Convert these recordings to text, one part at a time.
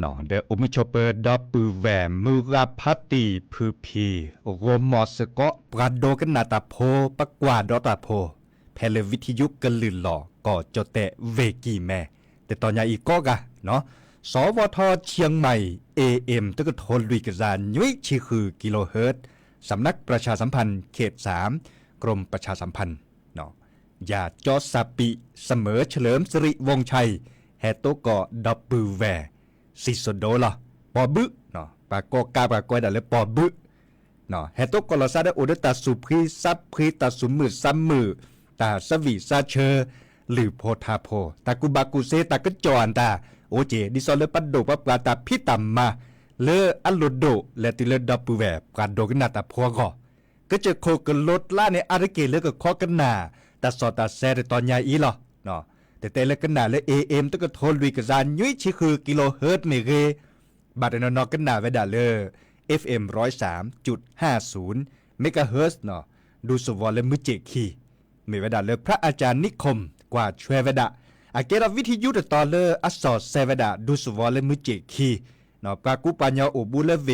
เนาะเดอุมชเปดับปือแหวมือราพัตติพือพีโรมอสก็ปราโดกันนาตาโพปกวาดอตาโพแพลวิทยุกันลืนหล่อก็จะแต่เวกีแม่แต่ตอนยาอีกก็กะเนาะสวทเชียงใหม่ AM ตึกโทนลุยกระจานยุ้ยชีคือกิโลเฮิรตซ์สำนักประชาสัมพันธ์เขต3กรมประชาสัมพันธ์เนาะอย่าจอสปิเสมอเฉลิมสิริวงชัยแฮโตก็ดับปือแหวสิสโดล่ะปอบึเนาะปากกาปากกอยดาเลยปอบึเนาะแฮโตก็ลอซาได้โอเดตาสุพรีซับพรีตาสุมือซัมมือตาสวีซาเชอหรือโพธาโพตากุบากุเซตากะจอนตาโอเจดิซอเลปัดโดปะปลาตาพิตัมมาเลอัลโลโดและติเลดับปูแวปกาโดกนาตาพัวก็จะโคกลดล่าในอาริเกเลก็คอกันนาตาสอตาแซในตอนยาอีหรอเนาะแต่ละกันนาและ AM ตก็โทนลุยกระจานยุ้ยชิคือกิโลเฮิรตซ์เมเกบาดนกันนาเวดาเลอ FM 103.50 เมกะเฮิรตซ์เนาะดูสวอลและมือเจคีเมเวดาเลอพระอาจารย์นิคมกว่าช่วยเวดาอาเกราวิทยุตอเลออัสสอเซเวดาดูสวอลและมือเจคีเนาะปากุปัญญาโอบูเลเว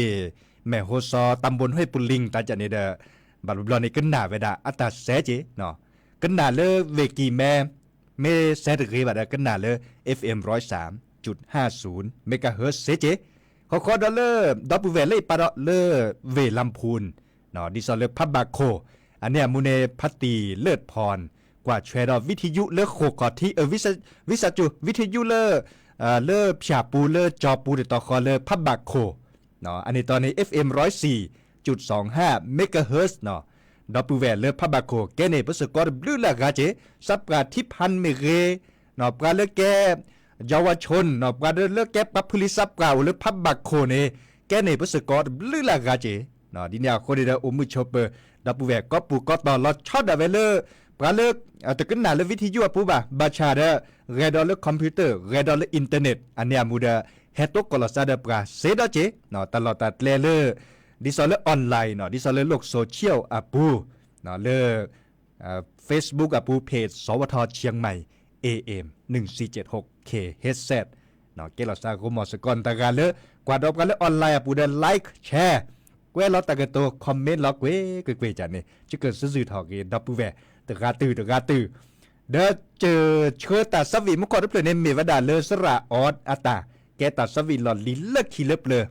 แม่โฮซอตำบลห้วยปุลิงตาจันเนเดบาลบลอในกันนาเวดาอัตตาแซเจเนาะกันนาเลอเวกีแม่เมเซตรีบาดกันนาเลอ FM 103.50 เมกะเฮิรตซ์เซเจขอดอลเลอร์ดับเบิลเวเลปาดอเลอร์เวลัมพูนเนาะดิซอเลอพับบาโคอันเนี้ยมูเนพัตตีเลิศพรกว่าแชร์ดอวิทยุเลอโคกอที่วิสจุวิทยุเลอผาปูเลอจอปูเดตอคอเลอพับบาโคเนาะอันนี้ตอนนี้ FM 104.25 เมกะเฮิรตซ์เนาะดับเบิลเวเลอพับบาโคแกเนปสกอร์บลูลากาเจสับกาทิพันเมเกเนาะปลาเลอแกเยาวชนเนาะปลาเลอแกปับพลิซับกาวเลอพับบาโคเนแกเนปสกอร์บลูลากาเจเนาะดิเนี่ยคนเดียวอุมุชเปอร์ดับเบิลเวก็ปูก็ตอลอชอดเวเลอปลาเลอตะกันนาเลวิทยุปูบะบาชาเดเรดอลเลคอมพิวเตอร์เรดอลเลอินเทอร์เน็ตอันเนี้ยมูเดเฮตกกลอซาเดปราเซดอเจเนาะตลอดตัดเลอดิซอลเลออนไลน์เนาะดิซอลเลโลกโซเชียลอะปูเนาะเลFacebook อะปูเพจสวทเชียงใหม่ AM 1476 K Headset เนาะเกลอซาโกมอสกอนตะกาเลกว่าดอกกันเลออนไลน์อะปูเดไลค์แชร์เวลาตะกะโตคอมเมนต์ล็อกเวกวยจันนี่จะเกิดซื่อๆทอกดับปูแวตะกาตือเดเจอเชิดตาสวีมุกอดเปลในเมวดาเลสระออดอาตาแกตาสวีหลอดลิเลิกขี้เล็บเลย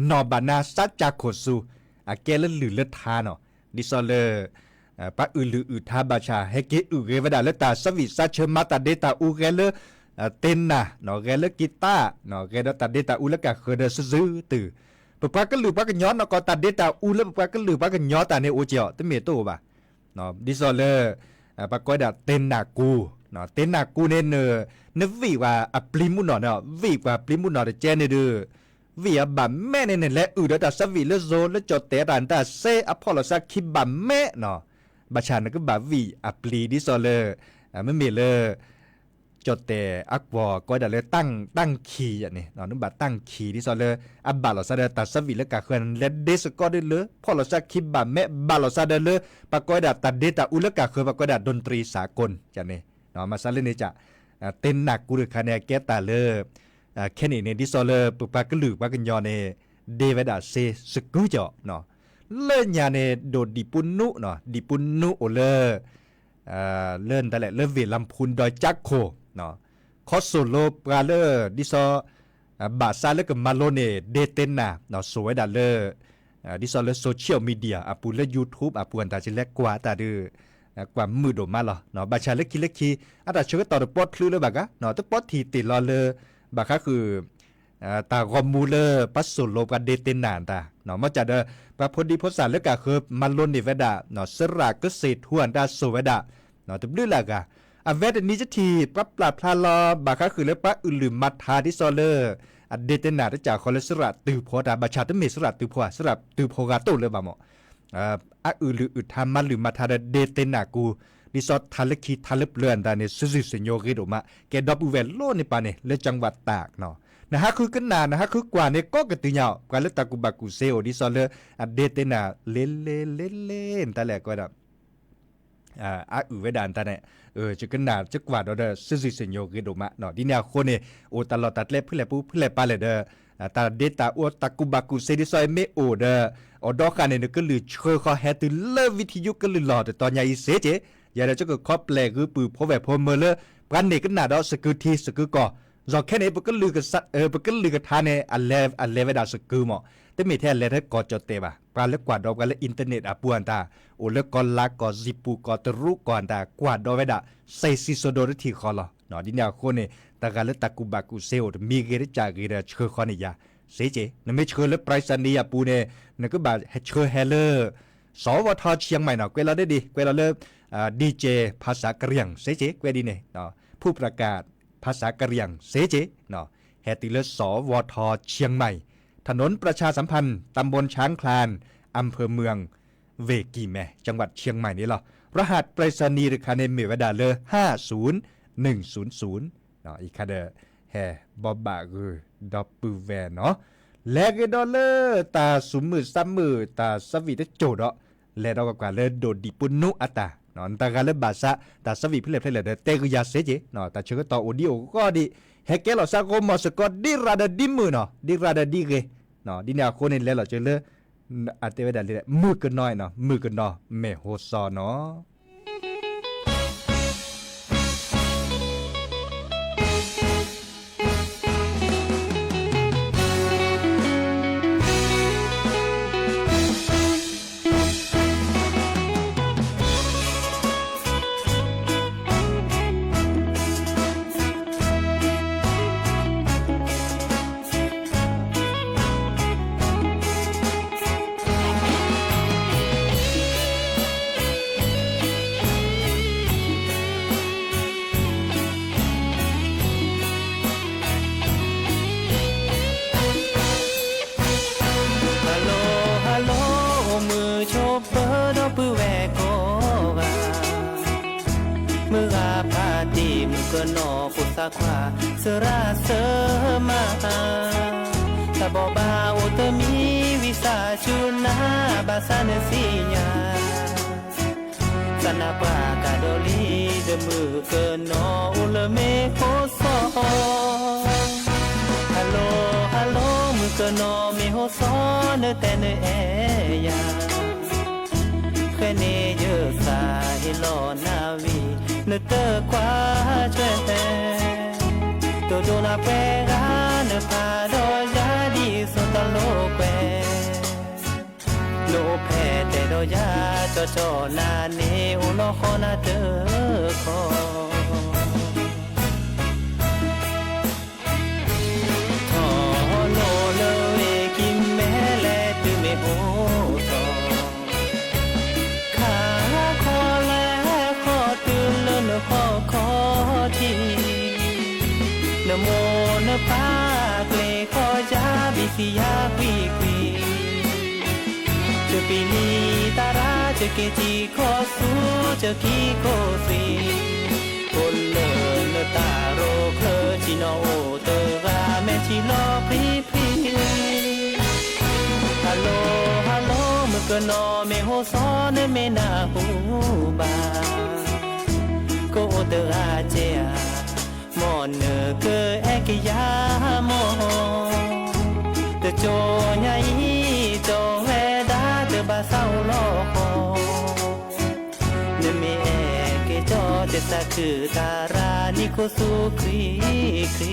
นอบานาซัจจาโคซูอาแกเลหรือเลทาเนาะดิซอเลปะอือลือทาบาชาเฮเกอือเรวดาเลตาสวีซัชมาตาเดตาอูเกเลเต้นนะเนาะเกเลกีตาเนาะเกเลตาเดตาอูเลกะเคเดซื้อตือปะปะก็ลือปะกันย้อนเนาะก็ตาเดตาอูเลปะก็ลือปะกันย้อนตาเนโอเจียวตะเมโตบ่ะเนาะดิซอเลปะก้อยดาเต้นนากูเนาะเต้นนากูเนเนวีว่าอัปลิมุนเนาะวีว่าปลิมุนเนาะเจเนเดอวีอะบัมแม่เนและอือดาสวีเลโซเลจอเตรันตาเซอพอลซาคิบัมแม่เนาะบาชานก็บาวีอัปลีดิซอเลไม่มีเลยจอเตอักวอก้อยดาเลยตั้งคีย์อย่างนี้เนาะนึกบาตั้งคีย์ดิซอเลอับบาลซาเดตาสวีเลกะเคนและเดสก็ได้เลยพอลซาคิบัมแม่บาลซาเดเลปะก้อยดาตัดเดตาอุเลกะเคปะก้อยดาดนตรีสากลจังนี้เนาะมาซาเลนี่จะเต้นหนักกูหรือคะแนนแกตาเลแค่นี้เนี่ยดิซอเลปุปากลือปากันยอเนี่ยเดวิดาเซสกูจ่อเนาะเล่นยาเนี่ยโดดดิปุนนุเนาะดิปุนนุโอเลเล่นแต่แหละเล่นเวลัมพูนดอยจักโคเนาะคอสโซโลปราเลดิซอบาซาเลกับมาโลเนเดเตนนาเนาะสวยดัลเลดิซอเลโซเชียลมีเดียอาปูเลยูทูบอาปูอันตาจิเล็กกว่าตาดื้อกว่ามือโดมาหรอเนาะบาชาเล็กคีอาตาช่วยต่อปอดคลื่นเลยบักะเนาะตัวปอดทีติดรอเลยบักะคือตากอมมูเลปัสสุโลกันเดเตนนานตาเนาะมาจากประพดีพศเล็กก็คือมาโลนิเวดาเนาะสระก็เศษหัวดาโซเวดาเนาะตัวดื้อละกะอเวดนี้จะทีปรับปลาพลาลอบาคาคือเลปะอือลืมมัทาดิซอเลอร์อเดเตนาจากคอเลสระตือพอดาบาชาตเมสระตือพอสระตือพอกาโตเลยบาหมออือลืออึทามันลืมมัทาเดเตนากูดิซอทาเลคีทาเลเปลือนดาเนี่ยสุดๆเซโยกิโดมาแกดับเวลโลนี่ปาเนี่ยเลจังหวัดตากเนาะนะฮะคือกันนานะฮะคือกว่าเนี่ยก็กระตือเหยาการเลตากุบากุเซโอดิซอเลอเดเตนาเล่นแต่แหละก็แบบ อาอือเวดานตาเนี่ยจะกันนาจะกว่าดอซึ่งสิสัญญาคือดมาเนาะดิเนี่ยคนเนี่ยโอตลอดตัดเล็บเพื่อแลปูเพื่อแลปาเลยเด้อตาเดตาอวตากุบากุเซดิซอยเมโอเด้อดอกกันเนี่ยก็ลือเชื่อเขาแฮตุเลวิทยุก็ลือหลอดตอนใหญ่เสเจอย่าได้จะก็ครอบแลคือปือพอแบบพอเมื่อเลยกันเนี่ยก็นาดอสกุทีสกุก่อจอแค่นี้ก็ลือกับก็ลือกับทานเนี่ยอันเลเวดาสกุหมอแต่ไม่แท้เลยถ้ากอจเตบะปลาเล็กกว่าดอกกันเลยอินเทอร์เน็ตปวนตาโอเล็กกอลากกอซิปูกอตรุกอนตากว่าดอกเวดาใส่ซิโซโดรทีคอลอเนาะดิเนี่ยคนเนี่ยตากันเลยตากุบากุเซโอมีเกริจากเกเรเชื่อคอนี่ยาเสียเจนั่นไม่เชื่อเลยปลายสันนิยาปูเนี่ยนั่นก็แบบเชื่อเฮเลอร์สวทเชียงใหม่เนาะเวลาได้ดีเวลาเลยดีเจภาษากะเหรี่ยงเสียเจเวดีเนี่ยเนาะผู้ประกาศภาษากะเหรี่ยงเสียเจเนาะแฮติเลสวทเชียงใหม่ถนนประชาสัมพันธ์ตำบลช้างคลานอำเภอเมืองเวกีแมจังหวัดเชียงใหม่นี่หรอรหัสไปรษณีย์คาเนเมวดาเล50100เนาะอีกคาเดแฮบอบบาคือดอปปูแวนเนาะแลกดอลเลอร์ตาสุมมือซ้ำมือตาสวีได้โจดเนาะและเราก็กว่าเลโดดิปุนุอัตานอนตากาเลบาซะตาสวีเพื่อเตกุยาเซเจเนาะตาเชื่อต่อออดิโอก็ดีเฮเกลอซาโกมอสกอดิราดาดิมือเนาะดิราดาดิเกเนาะดิเนี่ยคนนี่แล้วเราจะเลอาเตเวดาเลยมือกันน้อยเนาะมือกันเนาะเมโฮซอเนาะก็นอปุสาควาสระเสมาตาบอบาโอตมีวิสาจุนาบาสานสิญาสนาปากาโดลีเดมือเกินนออุลเมโคโซฮัลโหลฮัลโหลมือเกินนอเมโฮโซเนเตเนเอยาแค่เนเยอะสาฮิโลนาวีเนเตอควาช่วยตัวโดนาเปกาเนพาโดยาดีสุตโลเปโลเพเตโดยาจอจอนาเนอุโลโคนาเตโคทอโลเลเวกิมเมเลตุเมโอขอขอทีนโมนปาเกลขอจาบิสิยาควีควีจะปีนีตาราจะเกจีขอสู้จะกีโคสีคนเลินตาโรเคลจิโนโอเตราแม่ชิโลพรีพรีฮัลโหลฮัลโหลเมื่อก็นอเมโฮซอนเมนาหูบาโกเตอาเจียมอนเนเกเอกยามอเตโจญาอีโจเวดาเตบาเศร้าลอคอเนเมเอกโจเตตาคือตารานิโคสุครีครี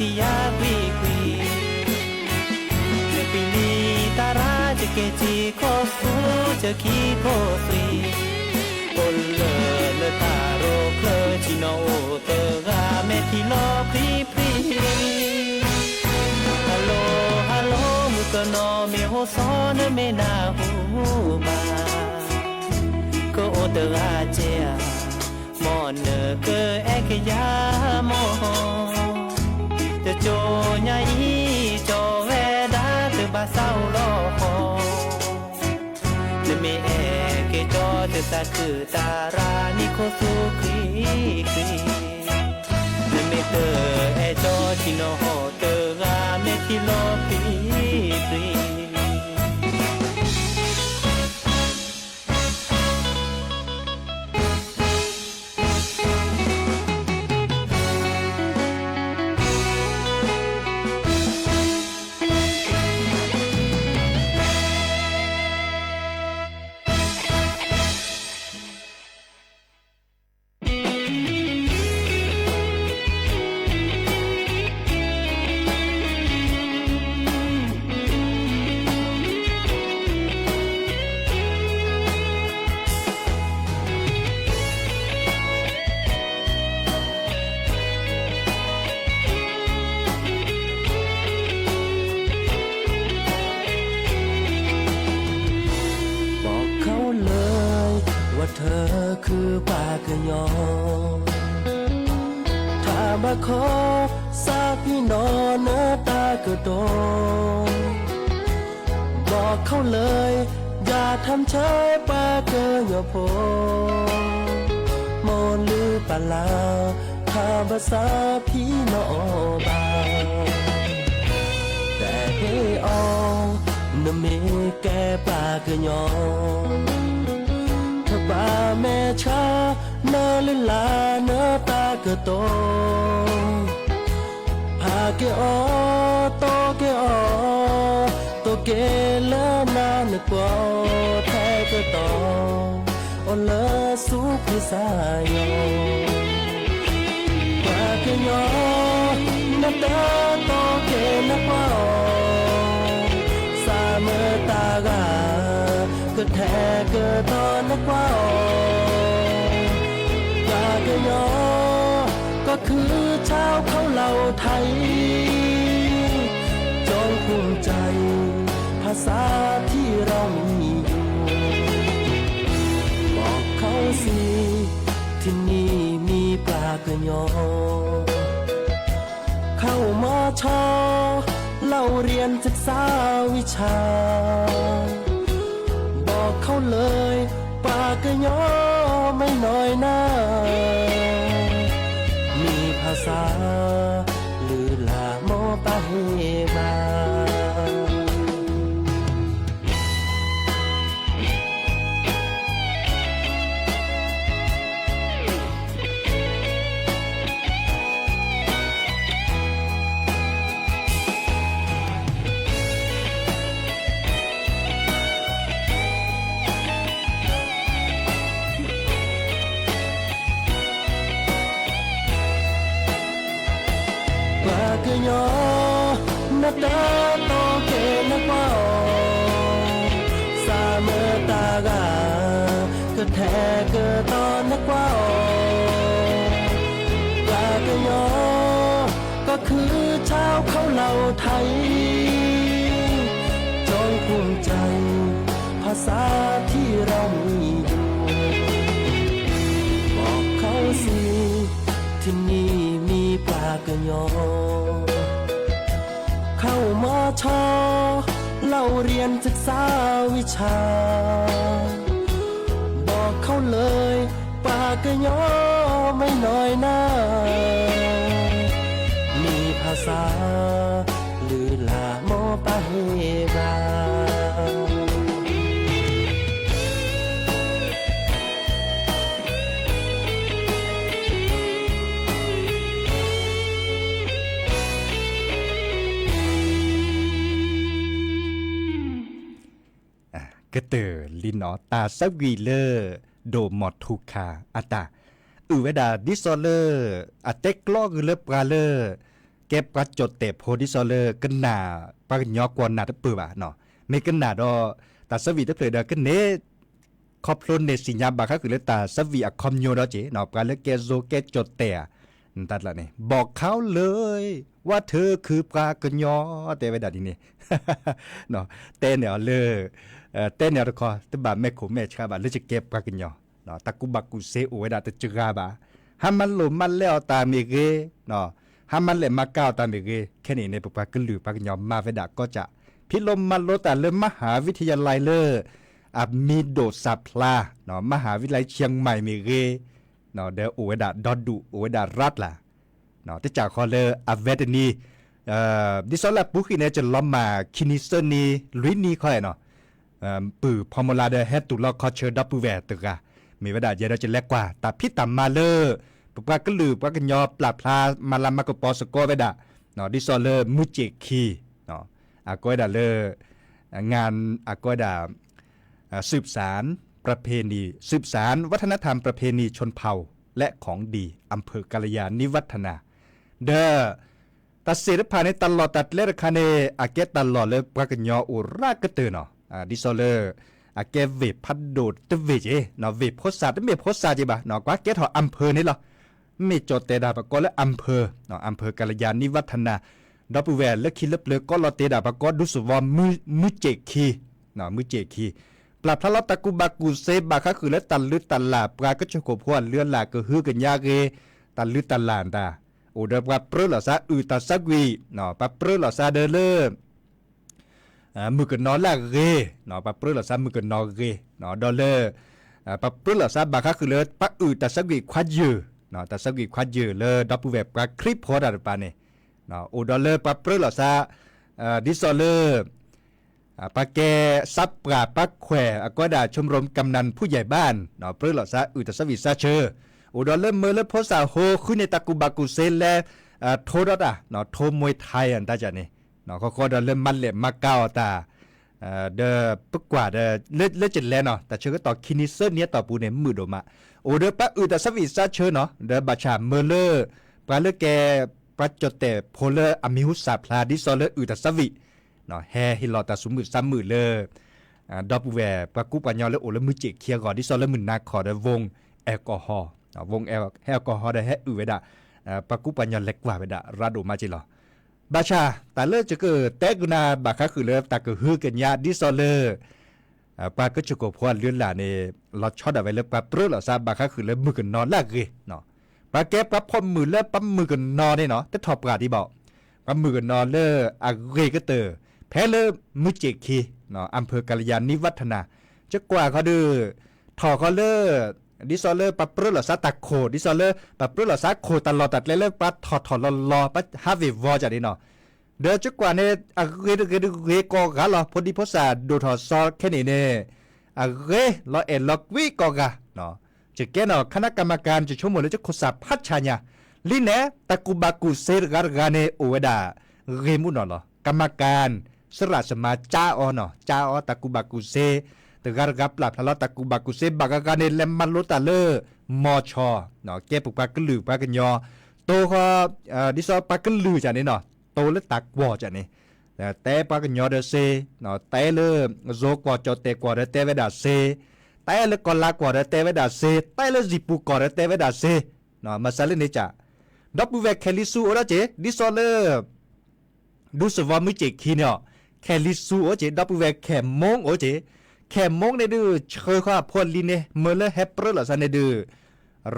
ติยากุยกุยเนปิลีตาราจะเกจีโคฟูจะคีโคฟรีโอเลเลตาโรเคลจิโนเตกาเมทิโลพรีพรีฮัลโหลฮัลโหลมุกโนเมโฮซอนเมนาฮูบาโกโอเตราเจียมอนเนเกเอกยามอจะโจญาอีโจเวดาตบาเศร้าลอเนเมเอเกจอจะตาคือตารานิโคสุครีครีเนเมเตเอจอชิโนโฮเตกาเมทิโลปรีปรีเธอคือปากยอถ้ามาขอสาพี่นอนเนื้อตากระโดนบอกเขาเลยอย่าทำเฉยปากยอโพมอนหรือปะลาถ้าภาษาพี่นอบาแต่ให้ออกนเมแกปากยอบาแม่ชาเนลลาเนตากะโตพาเกอโตเกอโตเกลนานกว่าแท้กะโตโอเลสุพิสายปากยอนตาโตเกนกว่าสามตากาก็แท้ก็ตอนนักว่าปากยอก็คือชาวเขาเหล่าไทยจงภูมิใจภาษาที่เรามีอยู่บอกเขาสิที่นี่มีปากยอเข้ามาชอเล่าเรียนศึกษาวิชาบอกเขาเลยปากยอไม่น้อยหน้ามีภาษาหรือลาโมปะเฮมาปากยอนักตาโตเกนักว่าสามตากาก็แท้ก็ตอนนักว่าปากยอก็คือชาวเขาเหล่าไทยจงภูมิใจภาษาที่เรามีอยู่บอกเขาสิที่นี่มีปากยอเข้ามาชอเล่าเรียนศึกษาวิชาบอกเขาเลยปากยอไม่น้อยหน้ามีภาษาหรือลาโมปะเฮบา กระเตอลินอตาซาวีเลอร์โดมอทูคาอาตาเวดาดิซอเลอร์อาเตกลอกเลปราเลอร์ เก็บปลาจดเตะโพดิซอเลอร์กันหนาปลาหยอกกวนหนาตะปือบ่ะเนาะไม่กันหนาดอแต่สวีตะเพลดกันเนคอบพลนในสิญญาบาค่ะคือเลตาสวีอะคอมโยดอเจเนาะปลาเลเกโซเกจดเตะตัดละนี่บอกเขาเลยว่าเธอคือปลากระยอเตะไปดัดนี่ เนาะเต้เนี่ยเลยเต้เนี่ยตะคอตะบาแม่ขมแม่ชาบาเลยจะเก็บปลากระยอเนาะตะกุบักกุเซโอเวดาตะจกาบาหามันหลุมมันแล้วตาเมเกเนาะหามันเลยมาก้าวตาเมเกแค่นี้ในปลากระลือปลากระยอมาเวดาก็จะพิลมมันโลแต่เริ่มมหาวิทยาลัยเลยมีโดดสับพลาเนาะมหาวิทยาลัยเชียงใหม่เมเกเนาะเดอโอเวดาดอดุโอเวดารัดล่ะเนาะที่จากคอเลอเวดนีดิสอลาปุกิเนี่ยจะล้อมมาคินิสนีลุยนีค่อยเนาะปือพอมลาเดเฮตุลอคอเชอร์ดับเบิลแวตกะมีเวลาเยอะจะเล็กกว่าแต่พี่ตำมาเลอปปากลือปากยอปลาพลามาลามากปอสโกเวดาเนาะดิสอเลมุเจคีเนาะอากอยดาเลงานอากอยดาสืบสารประเพณีสืบสารวัฒนธรรมประเพณีชนเผ่าและของดีอำเภอกาลยานิวัฒนาเด้อตัดเสด็จผ่านในตลอดตัดเลรคาเนอาเกตตลอดเลยปรากฏยออุรากเตอเนาะดิโซเลอาเกเวพัดโดดตเวเจเนาะเวโพสาตเมโพสาจิบะเนาะกว่าเกตหออำเภอนี่หรอไม่จดเตดาปกอและอำเภอเนาะอำเภอกาลยานิวัฒนาดับเวและคิลเปลือก็ลอเตดาปกอดุสวอมือเจคีเนาะมือเจคีปลาพระลตะกุบากุเซบาคะคือและตันลึตันลาปลาก็จะโกพวนเลือนลาก็ฮือกันยาเกตันลึตันลานตาโอเดปลาเปรลซาตาสักวีเนาะปลาเปรลซาเดเลมือกันนอลาเกเนาะปลาเปรลซามือกันนอเกเนาะดอเลปลาเปรลซาบาคะคือเลปลาตาสักวีควาดยืเนาะตาสักวีควาดยืเลดับเวปลาคลิปพอดาปานี่เนาะโอดอเลปลาเปรลซาดิซอเลปาแกซับปราปักแขวก็ด่าชมรมกำนันผู้ใหญ่บ้านเนาะเปรลซาตาสวิซาเชออุดรเริ่มเมื่อเริ่มโพสาโฮขึ้นในตะกุบากุเซและโทดอ่ะเนาะโทมวยไทยอันตาจานี่เนาะเขาเริ่มมันเล็บมาเก้าตาเดอปกว่าเดอเลือดจิตแล้วเนาะแต่เชื่อก็ต่อคินิเซอร์เนี้ยต่อปูเนี่ยมือโดมาโอเดอปะตาสวิซาเชอเนาะเดอบาชาเมเลอร์ปลาเลแกปลาจดแต่โพเลอร์อามิหุสาพลาดิซอเลอตาสวิเนาะแฮฮิลอตาสุมือซ้ำมือเลยดับแวร์ปลากุปัญญาและโอและมือเจเคียก่อนดิซอเลมือนาคอเดวงแอลกอฮอล์วงแอลกอฮอล์ได้ให้เวดาปากุปัญญาเล็กกว่าเวดาราดูมาจิลอบาชาแต่เลิกจะเกิดแต่กุนาบาคาคือเลิกตาเกิดฮือกันยาดิซอเลปาก็จะกบพวนเลื่อนหลานี่เราช็อตเอาไว้เลยปาเปลือกเราซาบาคาคือเลิกมือกันนอนลากเกเนาะปาแก้ปาพอมือเลิกปั๊มมือกันนอนได้เนาะแต่ถอดปากที่บอกปั๊มมือกันนอนเลิกอาเกก็เตอแพ้เลิกมือเจคีเนาะอำเภอกาลยานิวัฒนาจะกว่าเขาดื้อถอเขาเลิกดิซอเลอร์ปะเปรลซาตะโคดิซอเลอร์ปะเปรลซาโคตลอดตัดเล่ๆปะถอดลอปะฮาวิวอจัดนี่เนาะเดี๋ยวจักกว่าเนี่ยเกกอกะลอพอดีพอสาดูถอดซอแค่นี้เนี่ยลอลอกวิกอกะเนาะจะแกเนาะคณะกรรมการจะชั่วโมงแล้วจะโคสาพัชญาลิเนตะกุบากุเซรกาเนโอเวดาเรมุนเนาะกรรมการสระสมาจ้าอเนาะจ้าอตะกุบากุเซตการกับหลับทะเลาะตะกุบักกุเซบักการเนเลมมันโลตาเลอมอชอเนาะแกปุกปากกลือปากกันยอโตเขาดิซอปากกลือจานี่เนาะโตและตักวอจานี่แต่ปากกันยอเดเซเนาะแต่เลโซกว่าจอเตกว่าเดเตเวดาเซแต่เลกอลากว่าเดเตเวดาเซแต่เลจิปุกว่าเดเตเวดาเซเนาะมาซาเลนี่จ้ะดับเบิลเวเคลิซูโอระเจดิซอเลดูสวามิเจคีเนาะเคลิซูโอเจดับเบิลเวแคมงโอเจแค่มงในดื้อเชยข้าพอลีเนเมื่อเลแฮปเปอร์ละสันในดื้อ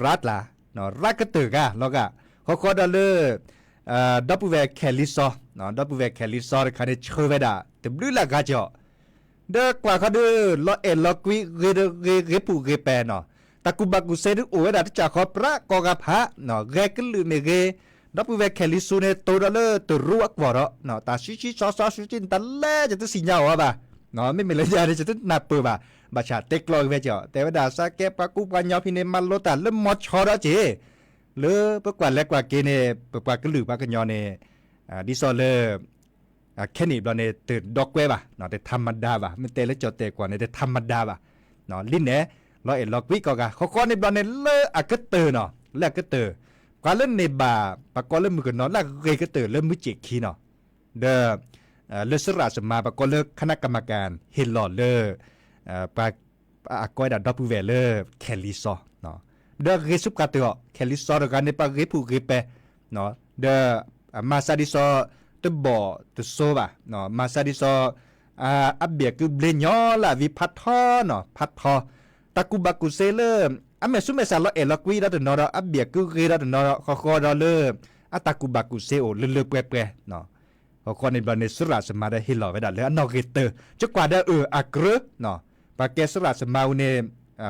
รัดละเนาะรัดก็ตึกอะแล้วก็เขาดอลเลอร์ดับเบิลเวแคลิซอเนาะดับเบิลเวแคลิซอคันเดเชยเวดาแต่ดื้อละก็จ่อเด็กกว่าเขาดื้อล้อล้อกวิเกปูเกแปเนาะตะกุบักกุเซดื้อโอเวดาที่จะขอพระกอกระพะเนาะเกกลือเมเกดับเบิลเวแคลิซูเนตัวดอลเลอร์ตัวรัวกว่าเนาะตาชิซอชินตะเล่จะต้องสิญญาว่าบ่เนาะไม่มีเลยยาที่จะต้องนับเปิดบ่าบัชาเต็กลอยเวจ่อแต่ว่าดาซาแกปากุปัญญาพิเนมันโลตาเริ่มมอชอแล้วเจเลอปกว่าเล็กกว่าเกเนปกว่าก็หรือปากกันยอเนดิซอเลอแค่นี้เราเนตื่นดอกเวบ่าเนาะแต่ธรรมดาบ่ามันเตและจอเตกว่าในแต่ธรรมดาบ่าเนาะลิ้นเนเราล็อกวิกอกะเขาในเราเนเลออะก็เตอเนาะแล้วก็เตอ ก็เล่นในบาปะก็เล่นมือกันนอนละเกยก็เตอเล่นมือเจคีเนาะเด้อเลือสระสมาปะก็เลิกคณะกรรมการเฮลลอเลอร์ปะก็ได้ดับเบิลเวเลอร์แคลิซอเนาะเด้อเกสุกาเตอแคลิซอร์กันในปะเกผู้เกเปเนาะเด้อมาซาดิซอตบ่อตโซบะเนาะมาซาดิซออับเบียคือเบลญอละวิพัททอเนาะพัททอตะกุบักุเซเลอร์อเมซุเมซาลอเอลกุยดาตนออับเบียคือเกดาตนอคอดอเลอร์อะตะกุบักุเซโอเลเปเปเนาะคนในบริเวณสุราสมาได้ฮิลล์ไปได้เลยอันนอกเตอร์จะกว่าได้อักเรเนาะปากเกสุราสมาเนี่ย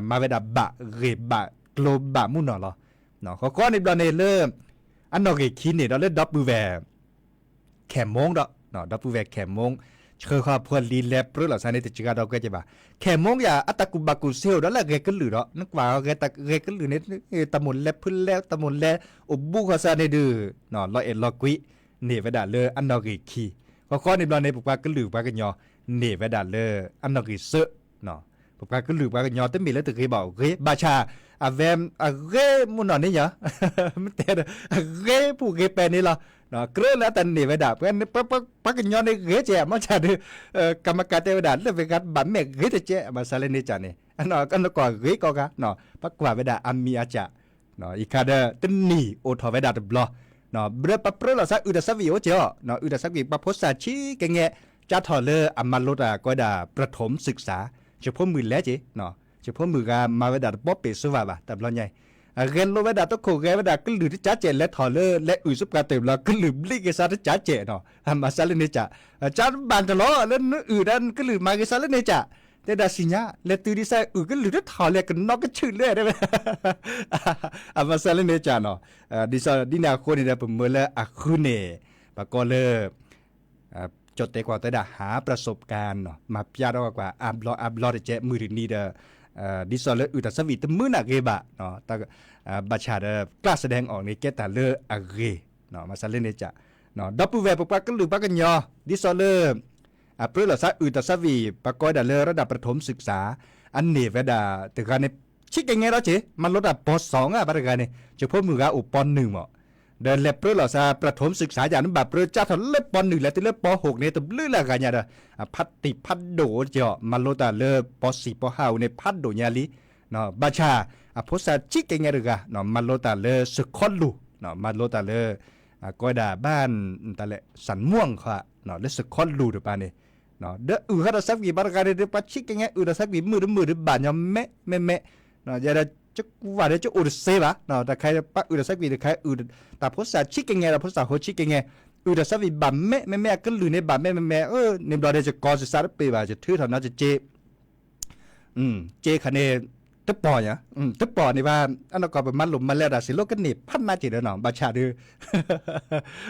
มาเวดาบะเรบะโกลบะมุนเนาะเนาะคนในบริเวณเริ่มอันนอกคิดเนี่ยเราเล่นดับบูแวแขมงเนาะดับบูแวแขมงเชื่อข้าพวกลีเล็บหรือหลักฐานในติดการเราก็จะบ่าแขมงอย่าอัตกุบักุเซลแล้วละเกกันหรือเนาะนักว่าเกตเกกันหรือเนี่ยตะมุนเล็บพื้นแล้วตะมุนแล้วอุบุข้าซาในดื้อเนาะเราลอกุยเนี่ยเวดาเลยอันนอกคีข้อในบริเวณปุกปาก็หลือปากันยอเนี่ยเวดาเลยอันนอกเซเนาะปุกปาก็หลือปากันยอตั้งมีแล้วตึกบอกเฮ้บาชาอาเวมอาเกมุนนอนนี่เหรอมันเตะอาเกผู้เกเป็นนี่เหรอเนาะเกลือแล้วแต่เนี่ยเวดาเพื่อนปากันยอในเกเจ้ามันจะดูกรรมการเทวดาเรื่องเวกัดบัมเมกเกเจ้ามาซาเลนิจานี่อันนอกอันนอกก่อนเกก็กะเนาะปักกว่าเวดาอามีอาจ่าเนาะอีกคาเดตั้งนี่โอทอเวดาตบล้อเนาะเบรปเปรลาซาอุดาสวีโอเจาะเนาะอุดาสวีปะโพสาชีกงเงจ้าทอเลออามาโลดาก็ดาประถมศึกษาเฉพาะมือแล้วเจเนาะเฉพาะมือกามาเวดาป๊อปเปสุวาบะแต่บลอใหญ่เกนโลเวดาตโคเกเวดาก็ลือที่จ้าเจและทอเลอและอุสุปกาเต็มละก็ลือลิกซาที่จ้าเจเนาะมาซาเลเนจ่าจ้าบันตลอแล้วอื่นนั้นก็ลือมาเกซาเลเนจ่าแต่ดาสิญาและตูดิไซก็ลือที่ทอเลกันนอกก็ชื่อเลยได้ไหมมาซาเลเนจ่าเนาะดิซาดินาโคนี่ได้ผมเมื่อละอะคุเน่ปะก็เลยจดแต่กว่าแต่ดาหาประสบการณ์เนาะมาพิจารณากว่าอับลอเจมือนี่เด้อดิซอเลอุตสวิตมือหนักเกบะเนาะแต่บัชชาเดกล้าแสดงออกในแก่แต่เลอะเกเนาะมาซาเลเนจ่าเนาะดับเบิลเวปปะก็ลือปะกันยอดิซอเลเพื่อละซะอุตสวีปะก็ได้เลระดับประถมศึกษาอันนี้เวดาแต่การในชิกยังไงแล้วเจมันลดป.2อ่ะบริการนี่เฉพาะมือกับป.1หมอเดินเล็บเพื่อเราจะประถมศึกษาอย่างนั้นแบบเพื่อจ้าทนเล็บป.1แล้วที่เล็บป.6เนี่ยตัวเลื่อนละกันเนี่ยเด้อพัดติพัดโดเจาะมันลดเล็บป.4 ป.5เนี่ยพัดโดยาลีเนาะบัชชาโพสต์ชิกยังไงหรือกันเนาะมันลดเล็บสกอลลูเนาะมันลดเล็บก็ได้บ้านแต่ละสันม่วงค่ะเนาะเล็บสกอลลูเดี๋ยวป่านนี้เนาะเด้อเขาจะสักกี่บาร์การเดปัชชิกยังไงจะสักกี่มือบ้านยอมแม่เนาะจะได้จะว่าได้จะอุดเซบะเนาะแต่ใครปักอุดสักกี่ใครอุดแต่ภาษาชิกยังไงแต่ภาษาโฮชิกยังไงอุดสักกี่บ้านแม่ก็ลือในบ้านแม่ในบริเวณจะก่อจะสารเปย์ว่าจะถือเท่านั้นจะเจคะแนนตะปอเนี่ยตะปอนี่ว่าอันนั้นก็เป็นมันหลุมมันแล้วแต่สิโลกันนี่พันมาจีเด้อเนาะบาชาดือ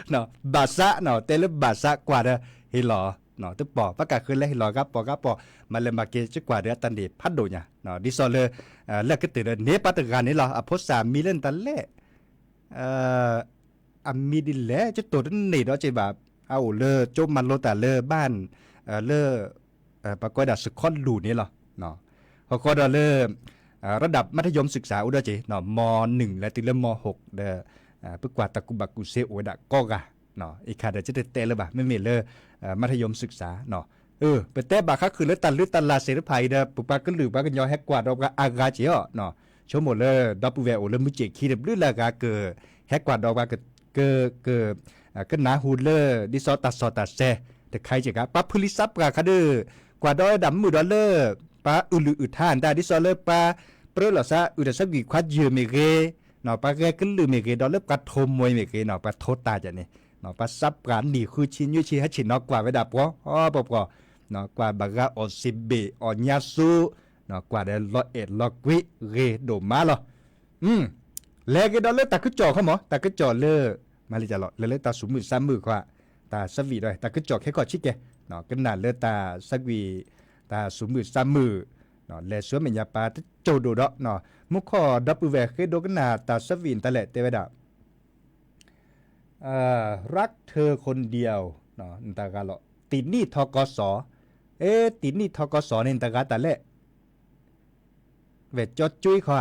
เนาะบาซะเนาะเตลบาซะกว่าเด้อเฮลอเนาะตะปอประกาศขึ้นแล้วเฮลอครับปอมาเลยมาเกจะกว่าเด้อตันดีพัดโดเนี่ยเนาะดิซอเลแล้วก็ตื่นเนปัตการนี่เหรอโพสามีเล่นตันเล่มีดิแลจะตัวนั้นนี่เนาะจิแบบเอาเลอจมมันโลตาเลอบ้านเลอปะกอยดาสคอนลูนี่เหรอเนาะเขาก็เลอระดับมัธยมศึกษาอุดรเจเนาะม.1 และติเลม.6เด้อปึกว่าตะกุบักกุเซโอดะก็กะเนาะอีกขาดจะเตะเลยบ่ไม่มีเลยมัธยมศึกษาเนาะไปเตะบาคักคือเลือตันลาเสรภัยเด้อปุปาก็หรือปากันยอแฮกกว่าดอกอากาเจาะเนาะชั่วโมงเลยดับเวโอเลมุเจคีเดบลือละกาเกแฮกกว่าดอกเกก็นาฮูเลอร์ดิซอตัดเซแต่ใครจะกะปั๊บพลิซับกะคาเดอกว่าดอยดำมือดอลเลอร์ปาอุลือท่านได้ดิซอเลอร์ปาเปรลาซาอุดสักกี่ควัดยืมเมเกเนาะปาแกก็ลือเมเกดอลเลอร์กัดโทมมวยเมเกเนาะปาโทตาจะนี่เนาะปาซับกันดีคือชินยูชิฮัชินอกกว่าเวดาปอปอเนาะกว่าบากาออซิเบออนยาซูเนาะกว่าได้ลอกวิเรโดมาหรอแล้วก็ดอลเลอร์ตาคือจ่อเขาหมอตาคือจ่อเลอมาเลยจะหรอเลยตาสูงมือซ้ำมือกว่าตาสวีด้วยตาคือจ่อแค่ก่อชิกแกเนาะก็น่าเลอตาสักวีตาสูงมือซ้ำมือเนาะและสวมเมียปาโจโดดเนาะมุขอดับเบิลแวร์คือโดกันนาตาสวีนตะแหละเตวดารักเธอคนเดียวเนาะตากาหรอติดนี่ทกสติดนี่ทกสนี่ตากาตะแหละเวจอจุ้ยเขา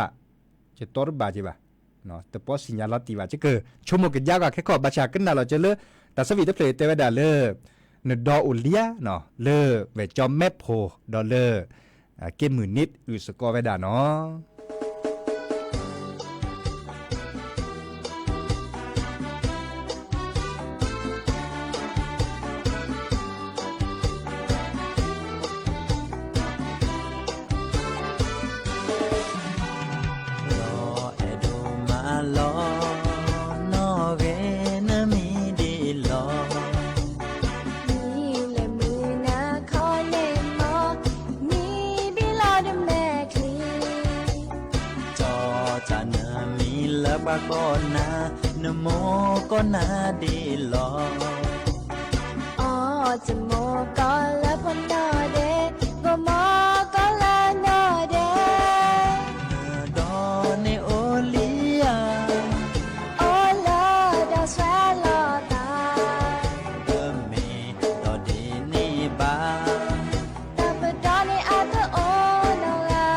จะตอรบาจิบะ เนาะแต่พอสัญญาลอตีว่าจะเกิดชั่วโมงกันยากกว่าแค่ขอบบัญชาขึ้นน่ะเราจะเลอแต่สวีทเพลย์เตวดาเลอเนดออุเลียเนาะเลอเวจอมแมพโพดอเลอเกมมือนิดอือสกอเวดาเนาะปากก็นาเนโมก็นาดีหลออ๋อจะโมก็ละพนอเดก็มอก็ละนอเดดอเนโอลียโอลอดอสวาลอตาเดเมดอดีนีบาตาปดอเนอาเตโอนอลา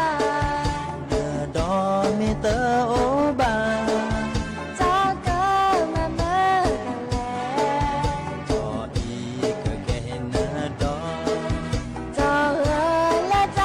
ดอเมเตโอบาจ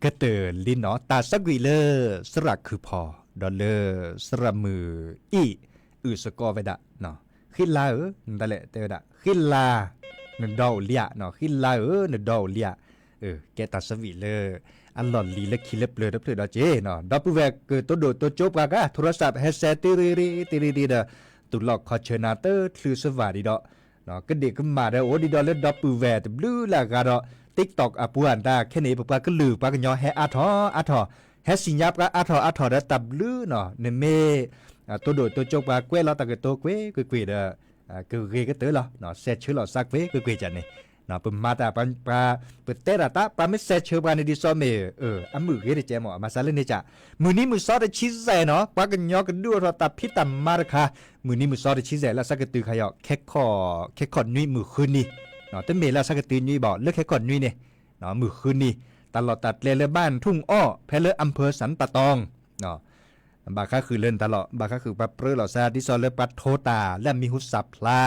ก็เตอลินเนาะตาสักวีเลอสระคือพอดอลเลอร์สระมืออีสกอเวดะเนาะขิลานั่นแหละเตอดะขิลานดอเลียเนาะขิลานดอเลียแกตาสวีเลออันหลอนลีและคิเล็บเลยดับเลยดอเจเนาะดับแวกตัวโดตัวโจบกะโทรศัพท์เฮดเซตติริเดตุลอกคอเชนาเตอร์ทลือสวาดีดอเนาะก็เด็กก็มาได้โอ้ดีดอเลดับแวกบลูลากาดอTikTok อ่ะปวนตาแค่นี้ปะก็ลือปะก็ยอแฮอาทอแฮสิญญาปะอาทอได้ตับลือเนาะเนเมตัวโดตัวจกปะกวยเราตะกตัวกวยเด้อคือเกก็เตอเนาะเซตชื่อเราสักเวกวยจันนี่เนาะปมาตาปะเปเตระตาปะไม่เซตชื่อปะในดิซอเมอันมือเกได้แจมอมาซาเลนี่จ้ะมื้อนี้มื้อซอได้ชิแซเนาะปะก็ยอก็ดูเราตาพิตามาร์ค่ะมื้อนี้มื้อซอได้ชิแซแล้วสักตือขยอแค่ขอนุ้ยมื้อคืนนี้เนาะแต่เมแล้วสักตือนุ้ยบ่เลิกแค่ขอนุ้ยนี่เนาะมื้อคืนนี้ตลอดตัดเลบ้านทุ่งอ้อแพเลอำเภอสันปะตองเนาะบาค่าคือเล่นตลอดบาค่าคือปะเปรอหลอซาดิซอเลปัดโทตาและมีหุสับพลา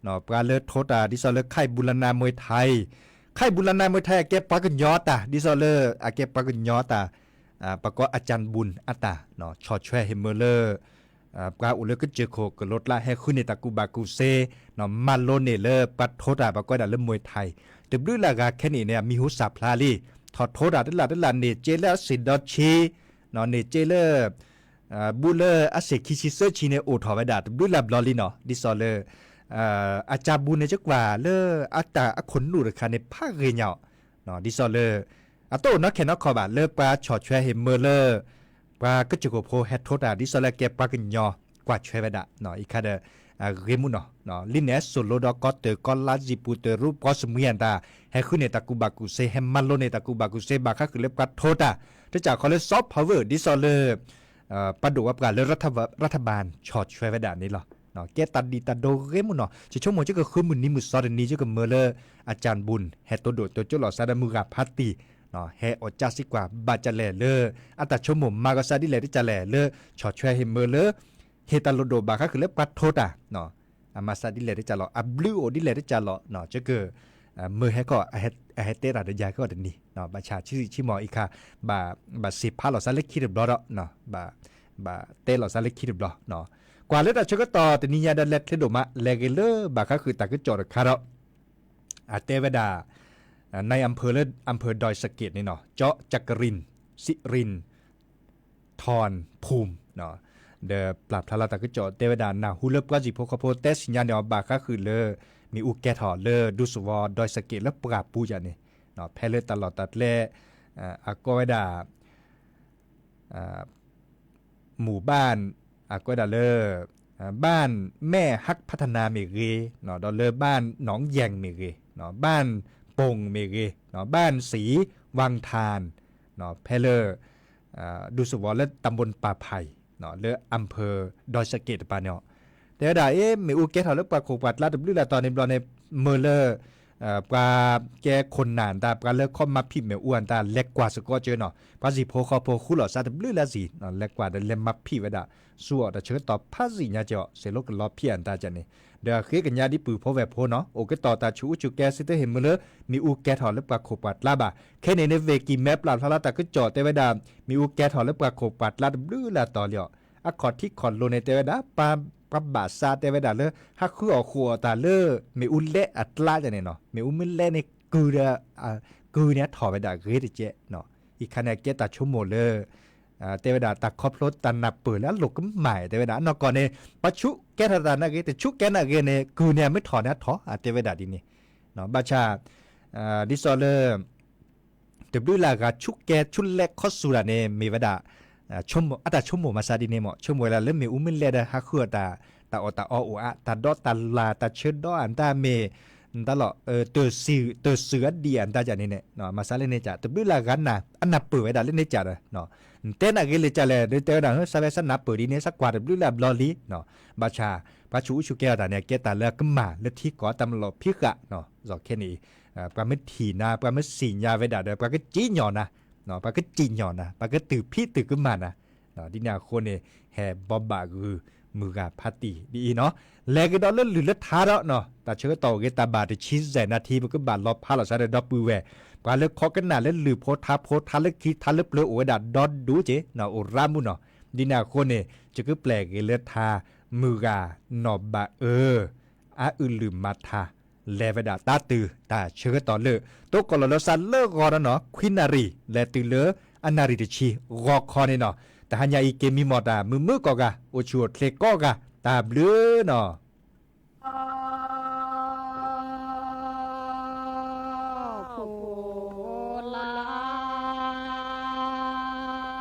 เนาะปลาเลโทตาดิซอเลไข่บุรณามวยไทยไข่บุรณามวยไทยเก็บปากกันยอตาดิซอเลเก็บปากกันยอตาประกอบอาจารย์บุญอัตตาเนาะชอช่วยเฮมเมอร์เลอร์ปลาอุเลก็เจอโคกรถละให้ขึ้นในตะกูบากูเซเนาะมาโลเนเลอปัดโทตาประกอบดัลเลมวยไทยแต่บลูลากาแค่นี้เนี่ยมีหุสับพลาลีถอดโทษดัดละเนเจเลสินดอชีเนาะเนเจเลบูเลอาเซคิชิเซชีเนโอทอไว้ดัดบูลาบลอลีเนาะดิซอเลอาจารย์บุญในจักว่าเลอัตตาคนดูราคาในภาคเรียนเนาะดิซอเลโตนักแข่งนักขอบาเลปลาชอดแชร์เฮมเมอร์เลปลาก็จะโกโพเฮดโทษดิซอเลเก็บปลากันยอกว่าแชร์ไว้ดัดเนาะอีกค่ะเดเรมุนเนาะลินเนสโซโลดอกอตเตอร์กอลลาจิปูเตอร์รูปก็สมุยันตาให้ขึ้นในตะกูบากุเซให้มันโลในตะกูบากุเซบาค่าคือเล็บกัดโทตาถ้าจากคอเลซอฟต์พาวเวอร์ดิซอลเลอร์ประดุว่าประกาศเลยรัฐบาลช็อตช่วยไว้ด่านนี้หรอเนาะแกตัดดีตัดโดเรมุนเนาะจะชั่วโมงจะก็คือมือนี้มือซอดนี้จะก็เมอร์เลอร์อาจารย์บุญให้ตัวโดดตัวเจ้าหล่อซาดามือกับพัตตีเนาะให้อดจ้าสิกว่าบาจะแหล่เลออัตชั่วโมงมาก็ซาดิแหล่ที่จะแหล่เลอช็อตช่วยให้เมอร์เลอร์เฮตันโลโดบาค่าคือเล็บกัดโทตาเนาะมาซาดิเลได้จะหล่อบลูโอดิเลได้จะหล่อเนาะจะเกิดมือให้ก็ให้เตระดยาก็ดันนี้เนาะบาชาชื่อหมออีกค่ะบาสิบพาหล่อซาเล็กคิดบล้อเนาะบาเตหล่อซาเล็กคิดบล้อเนาะกว่าเลือดชก็ต่อแต่นิยาดันเล็ดเทดมาเลเกเลอร์บาคือตาก็จอดคาร์เตเวดาในอำเภอดอยสะเก็ดนี่เนาะเจาะจักรินสิรินทอนภูมิเนาะเดปรับทาราตะก็จอเตวดานาฮูเลปก็จิพกโพเตสิญญาเนอบาก็คือเลอมีอุกแกถอเลอดุสวอดอยสะเก็ดแล้วปราบปูจันนี่เนาะแพเลตลอดตัดแลอากอยดาหมู่บ้านอากอยดาเลอบ้านแม่ฮักพัฒนาเมเกเนาะดอเลอบ้านหนองแยงเมเกเนาะบ้านปงเมเกเนาะบ้านสีวังทานเนาะแพเลดุสวอและตำบลป่าไผ่เนาะเลืออำเภอดอยสะเก็ดปาเนาะแต่ได้มีอุกเกตเขาเลือกปลาโคปัดลาดบลูลาตอนในบอลในเมอร์เลอร์ปลาแกคนนานตาปลาเลือกข้อมาพิมพ์เมอ้วนตาเล็กกว่าสกอเจอเนาะปลาสีโพคอโพคู่หล่อซาตบลูลาสีเนาะเล็กกว่าเดินเล่มมาพิมพ์ไว้ด่าสัวแต่เชิญตอบพาสีเนี่ยเจาะเสลกล้อเพี้ยนตาจันนี่เดี๋ยวคือกันยาดิปือพอแวบโพเนาะโอเกต่อตาชูแกซิเตเห็นเมอร์เลอร์มีอุกแกถอดเลือกปลาโคปัดลาบะแค่ในเวกิแมปลาพลาตาก็เจาะแต่ไว้ด่ามีอุกแกถอดเลือกปลาโคปัดลาดบลูลาต่อเลียวอะคอร์ดที่คอนโลในเตวดาปาบาซาเตวดาเลฮักคืออขัวตาเลเมอุเลอัตลาจังเนาะเมอุมิเลในกูเดกูเนี่ยถอไปดาเกรดเจเนาะอีกคะแนนเกตาชั่วโมงเลเตวดาตักครบรถตันนับเปิดแล้วหลกก็ใหม่เตวดานอกก่อนเนี่ยปัจจุแกทตานะเกแต่ชุแกนะเกเนี่ยกูเนี่ยไม่ถอนะถอเตวดาดินี่เนาะบาชาดิซอเลเตบลูลากาชุแกชุเล็กคอสุราเนมีวดาชั่วโมงอัตชั่วโมงมาซาดิเนมชั่วโมงละเริ่มมีอุ้มมิเลดฮักขัวตาอออะตาดอตาลาตาเชิดดออันตาเมตลอดตัวเสือดีอันตาจานี่เนี่ยเนาะมาซาเลเนจ่าตบลูลากันนะอันนับเปิดไว้ได้เล่นเนจ่าเนาะเต้นอะไรเลยจ่าเลยเต้นอะไรซาเวสันนับเปิดดีเนี่ยสักกว่าตบลูลาบลอลีเนาะบาชาปาชูชูแก้วตาเนี่ยเกตาเลือกขึ้นมาเลือกที่ก่อตำรวจพิกะเนาะจอกแค่นี้ปลาไม่ถีนาปลาไม่สีญาไว้ได้ปลาก็จีหย่อนะเนาะปลาก็จีหย่อนะปลาก็ตื่นพี่ตื่นขึ้นมานะดินาคนเนี่ยแห่บอบบาคือ มือกาพัตติดีเนาะแลก็ดอลหรือละทาระเนาะแต่เชื่อต่อเกตาบาดชีสแสนาทีมันก็บาดรอพาเราซะได้ดอปือแวกว่าเลิกคอกันหนาเล่นหรือโพทาเลิกคิดทาเลิกเปลือโอดาดอดดูเจเนาะโอรามุเนาะดินาคนเนี่ยจะก็แปลกเลือดทามือกาหนอบบะอาอื่นลืมมาทาแลเวดาตาตือตาเชื่อต่อเลิกตัวกอลลซันเลิกกอเนาะควินารีแลตือเลออันนารีเดชีรอคอเนี่ยเนาะแต่หันยาอีเกมีมอดามือกอกะโอชัวเทกอกะตาเบลอเนาะน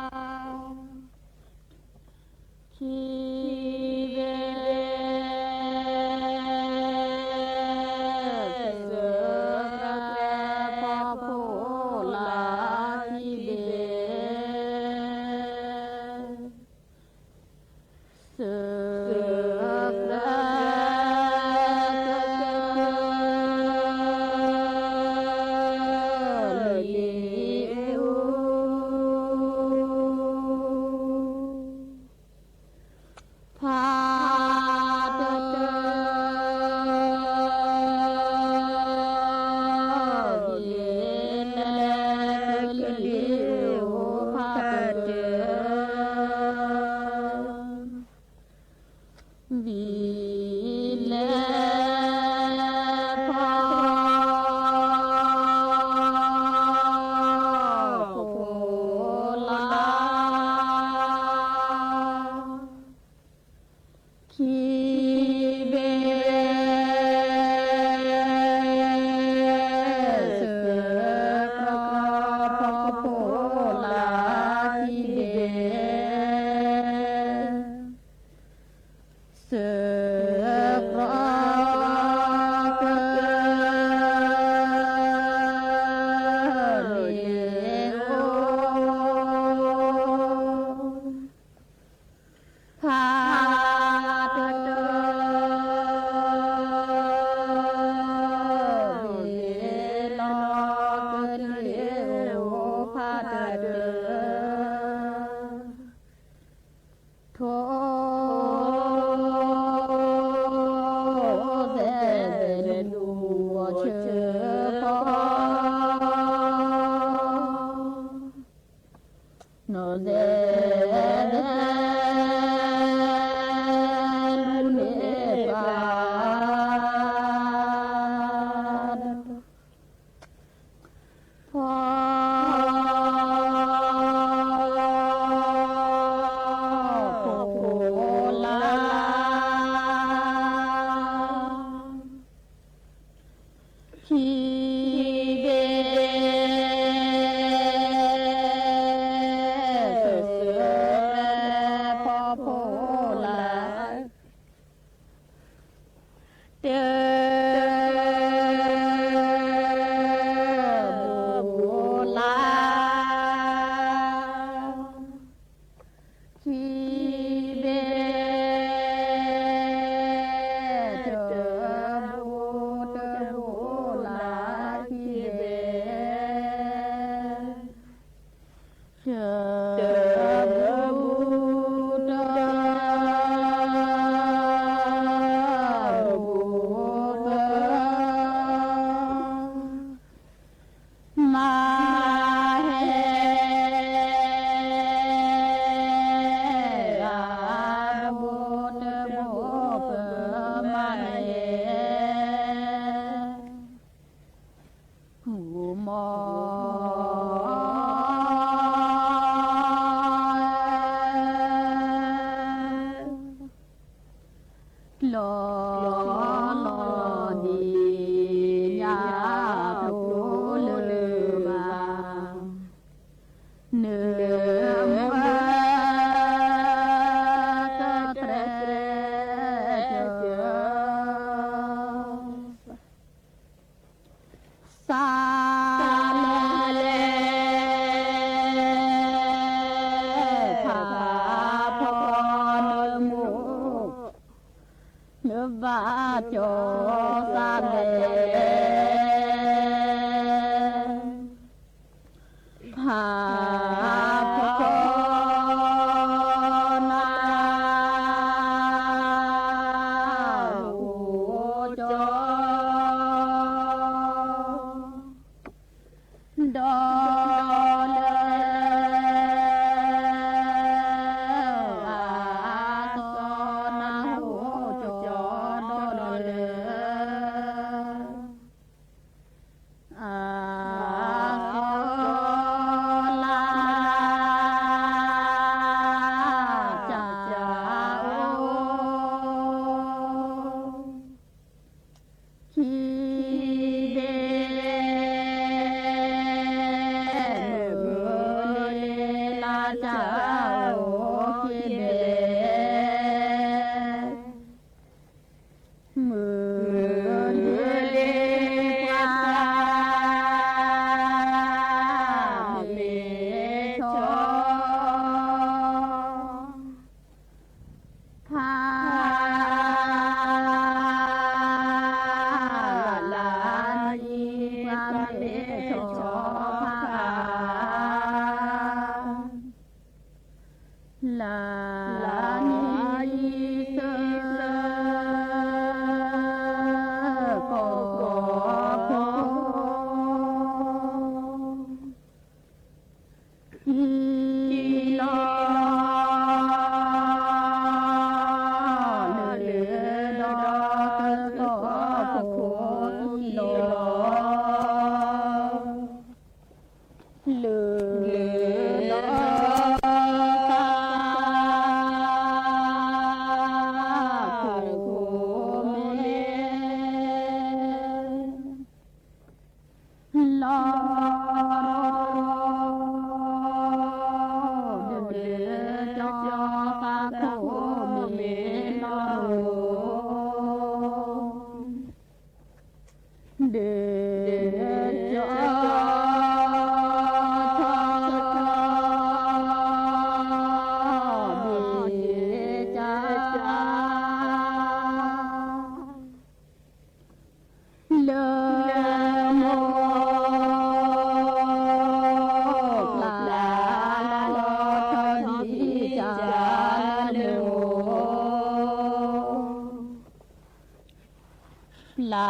ลา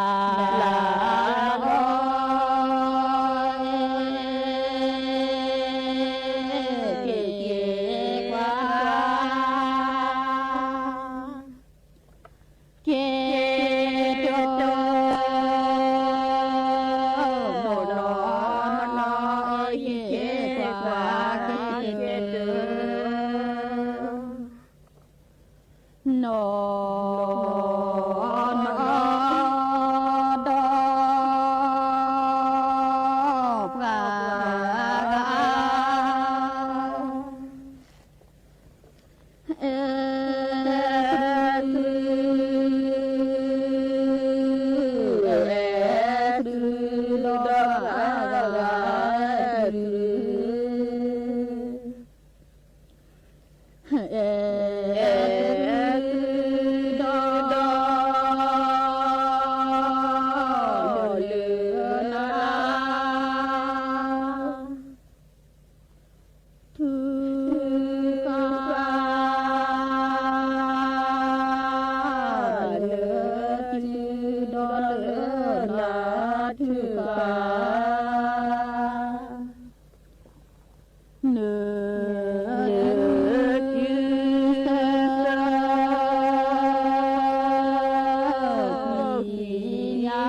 ลาเก๋กว่าเก๋โดโดนอนเก๋กว่าเก๋โดนอนดอปลาเอดอเนื้อจืดมียา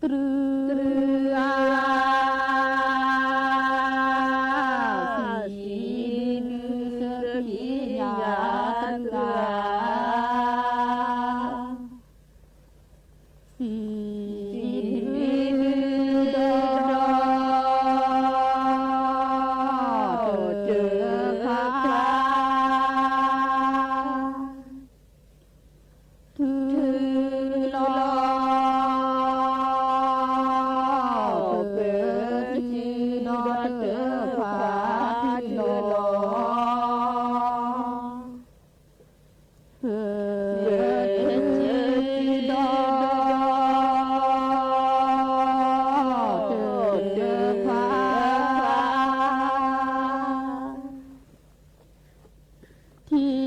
ตรึสีสียาตราสี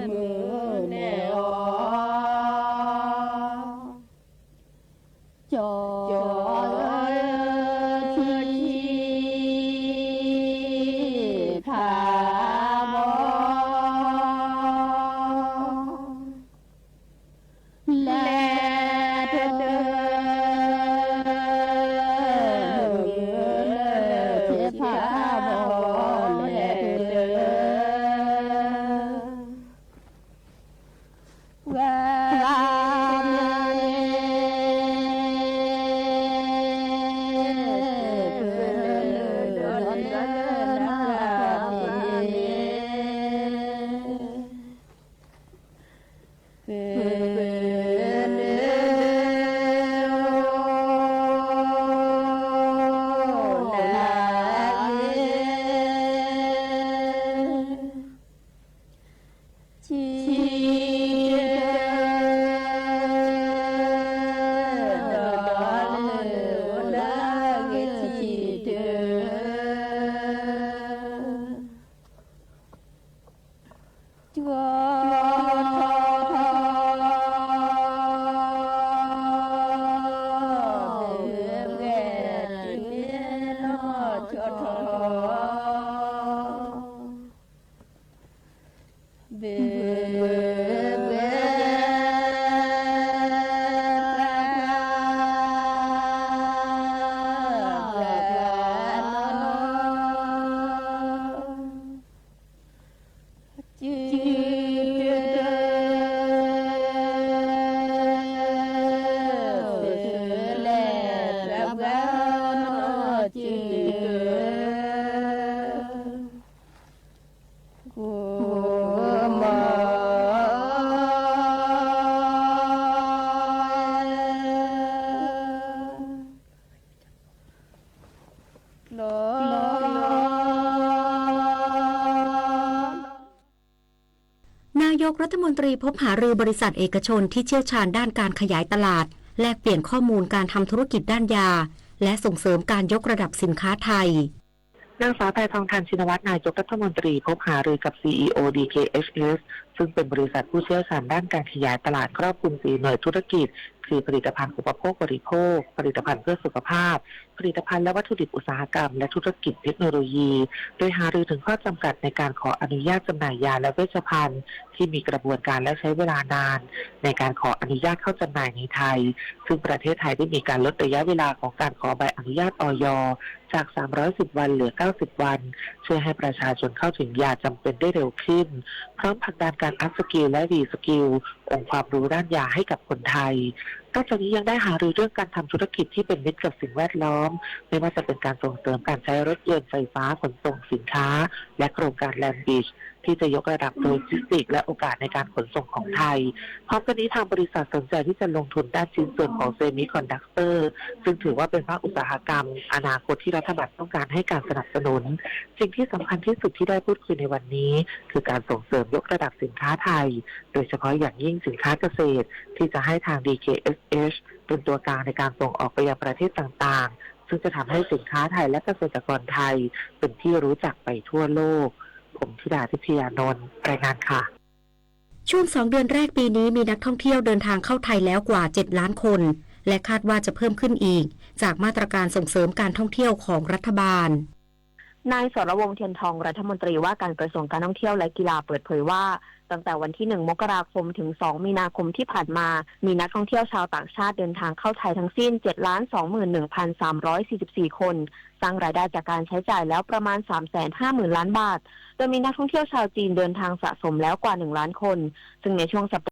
มือแนว นายกรัฐมนตรีพบหารือบริษัทเอกชนที่เชี่ยวชาญด้านการขยายตลาดแลกเปลี่ยนข้อมูลการทำธุรกิจด้านยาและส่งเสริมการยกระดับสินค้าไทยนางสาวแพทองธารชินวัตรนายกรัฐมนตรีพบหารือกับ CEO DKHS ซึ่งเป็นบริษัทผู้เชี่ยวชาญด้านการขยายตลาดครอบคลุม4หน่วยธุรกิจคือผลิตภัณฑ์อุปโภคบริโภคผลิตภัณฑ์เพื่อสุขภาพผลิตภัณฑ์และวัตถุดิบอุตสาหกรรมและธุรกิจเทคโนโลยีโดยหารือถึงข้อจำกัดในการขออนุญาตจำหน่ายยาและเวชภัณฑ์ที่มีกระบวนการและใช้เวลานานในการขออนุญาตเข้าจำหน่ายในไทยซึ่งประเทศไทยได้มีการลดระยะเวลาของการขอใบอนุญาตอย.จาก310วันเหลือ90วันช่วยให้ประชาชนเข้าถึงยาจำเป็นได้เร็วขึ้นพร้อมผลักดันการอัพสกิลและรีสกิลองค์ความรู้ด้านยาให้กับคนไทยนอกจากนี้ยังได้หารือเรื่องการทำธุรกิจที่เป็นมิตรกับสิ่งแวดล้อมไม่ว่าจะเป็นการส่งเสริมการใช้รถยนต์ไฟฟ้าขนส่งสินค้าและโครงการแลนด์บริดจ์ที่จะยกระดับโลจิสติกส์และโอกาสในการขนส่งของไทยพร้อมกันนี้ทางบริษัทสนใจที่จะลงทุนด้านชิ้นส่วนของเซมิคอนดักเตอร์ซึ่งถือว่าเป็นภาคอุตสาหกรรมอนาคตที่รัฐบาลต้องการให้การสนับสนุนสิ่งที่สำคัญที่สุดที่ได้พูดคุยในวันนี้คือการส่งเสริมยกระดับสินค้าไทยโดยเฉพาะอย่างยิ่งสินค้าเกษตรที่จะให้ทาง DKSH เป็นตัวกลางในการส่งออกไปยังประเทศต่างๆซึ่งจะทำให้สินค้าไทยและเกษตรกรไทยเป็นที่รู้จักไปทั่วโลกผมธิดาทิพยานนท์รายงานค่ะช่วง2 เดือนแรกปีนี้มีนักท่องเที่ยวเดินทางเข้าไทยแล้วกว่า7 ล้านคนและคาดว่าจะเพิ่มขึ้นอีกจากมาตรการส่งเสริมการท่องเที่ยวของรัฐบาลนายสรวงศ์เทียนทองรัฐมนตรีว่าการกระทรวงการท่องเที่ยวและกีฬาเปิดเผยว่าตั้งแต่วันที่1 มกราคมถึง2 มีนาคมที่ผ่านมามีนักท่องเที่ยวชาวต่างชาติเดินทางเข้าไทยทั้งสิ้น 721,344 คนสร้างรายได้จากการใช้จ่ายแล้วประมาณ 350,000 ล้านบาทโดยมีนักท่องเที่ยวชาวจีนเดินทางสะสมแล้วกว่า1 ล้านคนซึ่งในช่วงสัป